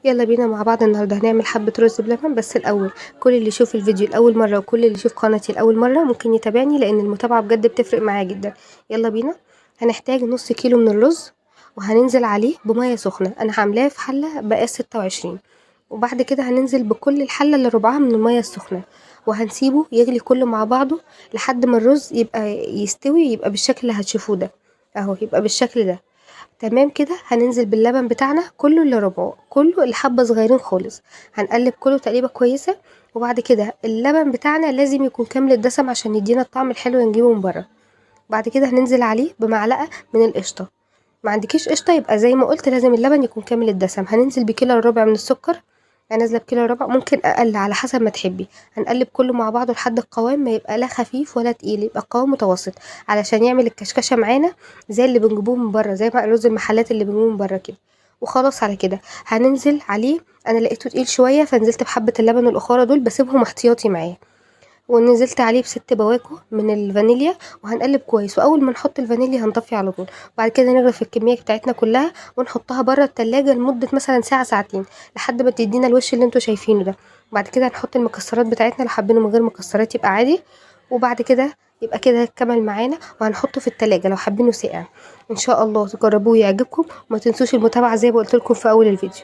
يلا بينا مع بعض النهارده هنعمل حبة رز بلبن. بس الأول كل اللي يشوف الفيديو لأول مرة وكل اللي يشوف قناتي لأول مرة ممكن يتابعني، لأن المتابعة بجد بتفرق معايا جدا. يلا بينا. هنحتاج نص كيلو من الرز، وهننزل عليه بمية سخنة. أنا عاملاه في حلة بقاس 26، وبعد كده هننزل بكل الحلة اللي ربعها من المية السخنة، وهنسيبه يغلي كله مع بعضه لحد ما الرز يبقى يستوي، يبقى بالشكل اللي هتشوفوه ده اهو، يبقى بالشكل ده. تمام كده. هننزل باللبن بتاعنا كله اللي ربعه، كله لحبة صغيرين خالص. هنقلب كله تقليبة كويسة، وبعد كده اللبن بتاعنا لازم يكون كامل الدسم عشان يدينا الطعم الحلو اللي نجيبه من بره. بعد كده هننزل عليه بمعلقة من القشطة. ما عندكيش قشطة يبقى زي ما قلت لازم اللبن يكون كامل الدسم. هننزل بكيلو ربع من السكر. انا نازله بكيلو ربع، ممكن اقل على حسب ما تحبي. هنقلب كله مع بعضه لحد القوام ما يبقى لا خفيف ولا تقيل، يبقى قوام متوسط علشان يعمل الكشكشه معانا زي اللي بنجيبوه من بره، زي ما رز المحلات اللي بنجيبوه من بره كده. وخلاص على كده هننزل عليه. انا لقيته تقيل شويه فنزلت بحبه اللبن الاخرى دول بسيبهم احتياطي معايا، ونزلت عليه ب6 بواكو من الفانيليا. وهنقلب كويس، واول ما نحط الفانيليا هنطفي على طول. وبعد كده نغرف الكميه بتاعتنا كلها ونحطها بره التلاجة لمده مثلا ساعه ساعتين لحد ما تدينا الوش اللي انتوا شايفينه ده. وبعد كده هنحط المكسرات بتاعتنا، لو حابينه من غير مكسرات يبقى عادي. وبعد كده يبقى كده كمل معانا، وهنحطه في التلاجة لو حابينه ساقع. ان شاء الله تجربوه يعجبكم، وما تنسوش المتابعه زي ما قلت لكم في اول الفيديو.